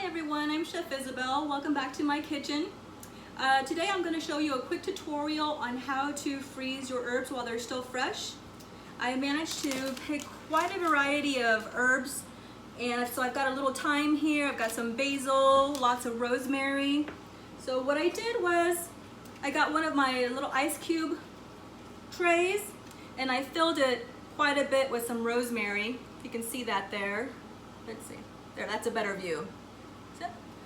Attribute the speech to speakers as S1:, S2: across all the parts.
S1: Hi everyone, I'm Chef Isabel. Welcome back to my kitchen. Today I'm going to show you a quick tutorial on how to freeze your herbs while they're still fresh. I managed to pick quite a variety of herbs, and so I've got a little thyme here, I've got some basil, lots of rosemary. So what I did was I got one of my little ice cube trays and I filled it quite a bit with some rosemary. You can see that there. Let's see. There, that's a better view.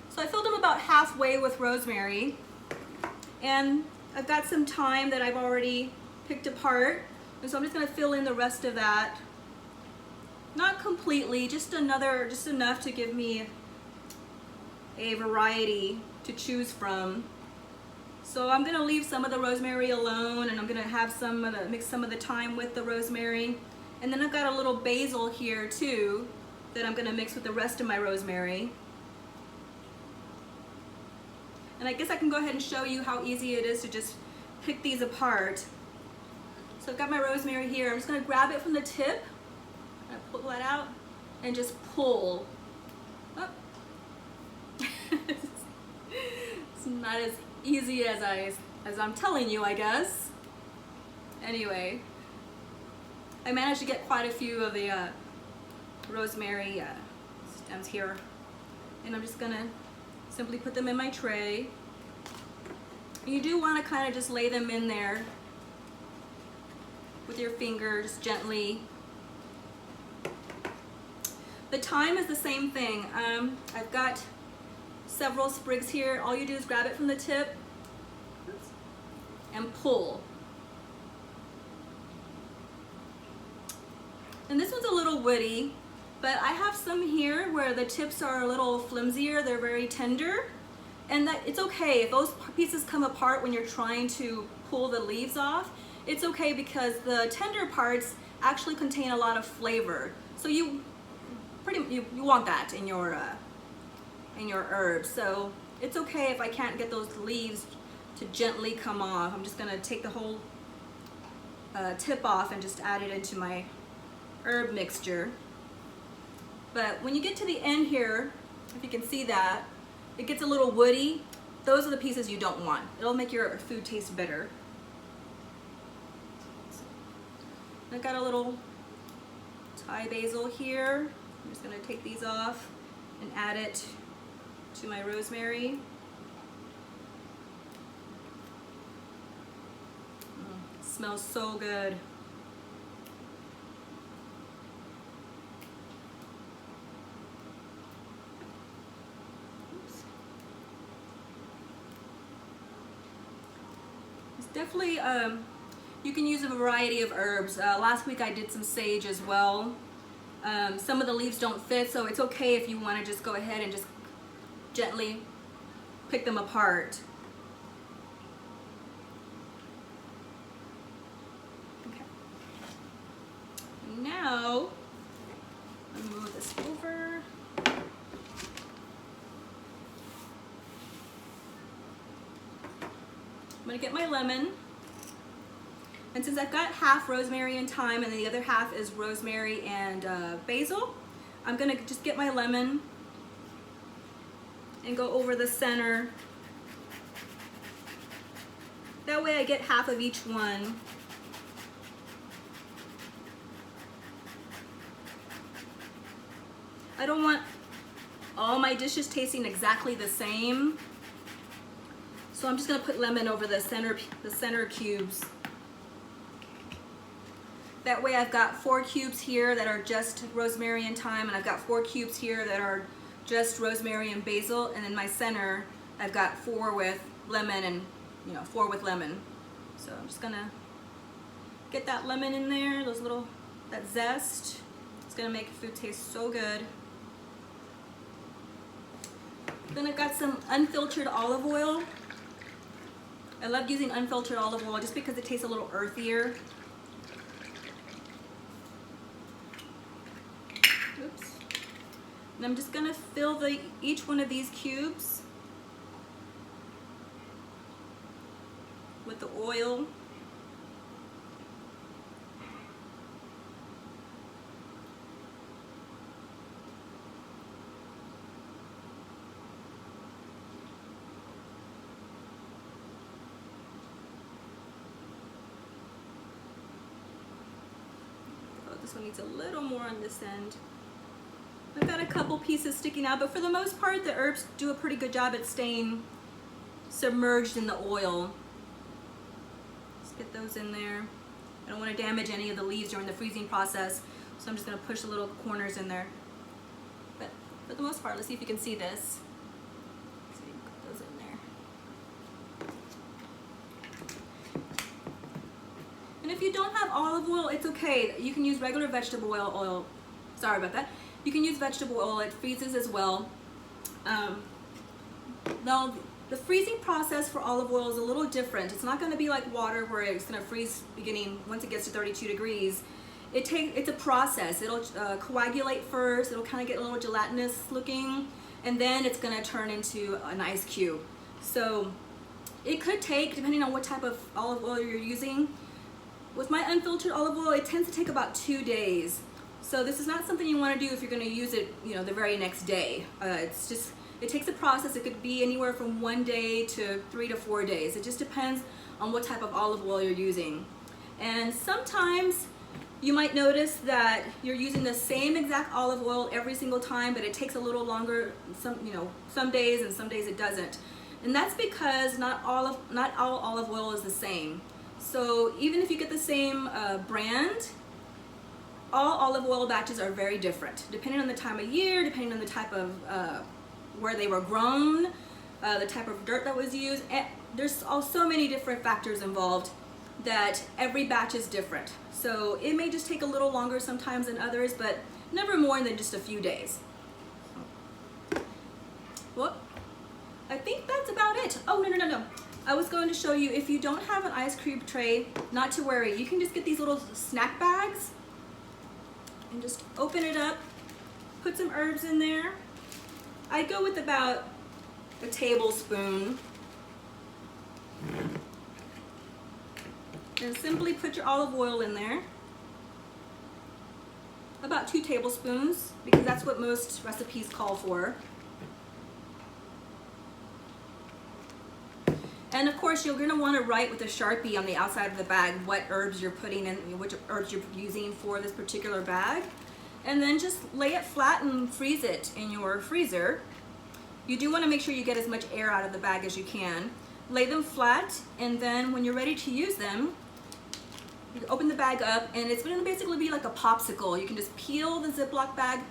S1: So I filled them about halfway with rosemary, and I've got some thyme that I've already picked apart, and so I'm just going to fill in the rest of that. Not completely, just enough to give me a variety to choose from. So I'm going to leave some of the rosemary alone, and I'm going to have mix some of the thyme with the rosemary, and then I've got a little basil here too that I'm going to mix with the rest of my rosemary. And I guess I can go ahead and show you how easy it is to just pick these apart. So I've got my rosemary here. I'm just going to grab it from the tip, and pull that out, and just pull. Oh. It's not as easy as I'm telling you, I guess. Anyway, I managed to get quite a few of the rosemary stems here, and I'm just gonna simply put them in my tray. And you do want to kind of just lay them in there with your finger, just gently. The thyme is the same thing. I've got several sprigs here. All you do is grab it from the tip and pull. And this one's a little woody, but I have some here where the tips are a little flimsier, they're very tender, and that it's okay if those pieces come apart when you're trying to pull the leaves off. It's okay because the tender parts actually contain a lot of flavor. So you want that in your herbs. So it's okay if I can't get those leaves to gently come off. I'm just gonna take the whole tip off and just add it into my herb mixture. But when you get to the end here, if you can see that, it gets a little woody. Those are the pieces you don't want. It'll make your food taste bitter. I've got a little Thai basil here. I'm just going to take these off and add it to my rosemary. It smells so good. Definitely, you can use a variety of herbs. Last week I did some sage as well. Some of the leaves don't fit, so it's okay if you want to just go ahead and just gently pick them apart. Okay. Now, I'm going to move this over. I'm gonna get my lemon, and since I've got half rosemary and thyme and the other half is rosemary and basil, I'm gonna just get my lemon and go over the center. That way I get half of each one. I don't want all my dishes tasting exactly the same. So I'm just going to put lemon over the center cubes. That way I've got 4 cubes here that are just rosemary and thyme, and I've got 4 cubes here that are just rosemary and basil, and in my center I've got 4 with lemon and 4 with lemon. So I'm just going to get that lemon in there, that zest. It's going to make food taste so good. Then I've got some unfiltered olive oil. I love using unfiltered olive oil just because it tastes a little earthier. Oops. And I'm just going to fill each one of these cubes with the oil. This one needs a little more on this end. I've got a couple pieces sticking out, but for the most part, the herbs do a pretty good job at staying submerged in the oil. Just get those in there. I don't want to damage any of the leaves during the freezing process, so I'm just going to push the little corners in there. But for the most part, let's see if you can see this. So you put those in there. And if you don't have olive oil, it's okay. You can use regular vegetable oil. Sorry about that. You can use vegetable oil. It freezes as well. Now, the freezing process for olive oil is a little different. It's not going to be like water where it's going to freeze beginning once it gets to 32 degrees. It's a process. It'll coagulate first. It'll kind of get a little gelatinous looking, and then it's going to turn into an ice cube. So it could take, depending on what type of olive oil you're using. With my unfiltered olive oil, it tends to take about 2 days. So this is not something you want to do if you're going to use it, you know, the very next day. It takes a process. It could be anywhere from 1 day to 3 to 4 days. It just depends on what type of olive oil you're using. And sometimes you might notice that you're using the same exact olive oil every single time, but it takes a little longer some days, and some days it doesn't. And that's because not all olive oil is the same. So even if you get the same brand, all olive oil batches are very different, depending on the time of year, depending on the type of where they were grown, the type of dirt that was used. And there's so many different factors involved that every batch is different. So it may just take a little longer sometimes than others, but never more than just a few days. Well, I think that's about it. Oh, no. I was going to show you, if you don't have an ice cube tray, not to worry. You can just get these little snack bags and just open it up, put some herbs in there. I go with about a tablespoon. And simply put your olive oil in there. About 2 tablespoons, because that's what most recipes call for. And of course, you're going to want to write with a Sharpie on the outside of the bag what herbs you're putting in, which herbs you're using for this particular bag. And then just lay it flat and freeze it in your freezer. You do want to make sure you get as much air out of the bag as you can. Lay them flat, and then when you're ready to use them, you open the bag up, and it's going to basically be like a popsicle. You can just peel the Ziploc bag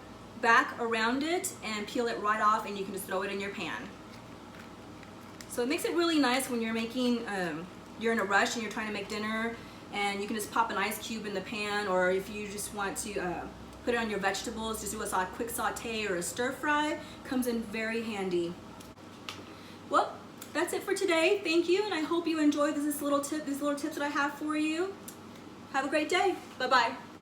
S1: back around it and peel it right off, and you can just throw it in your pan. So it makes it really nice when you're making, you're in a rush and you're trying to make dinner, and you can just pop an ice cube in the pan, or if you just want to put it on your vegetables, just do a quick saute or a stir fry. Comes in very handy. Well, that's it for today. Thank you, and I hope you enjoyed these little tips that I have for you. Have a great day. Bye-bye.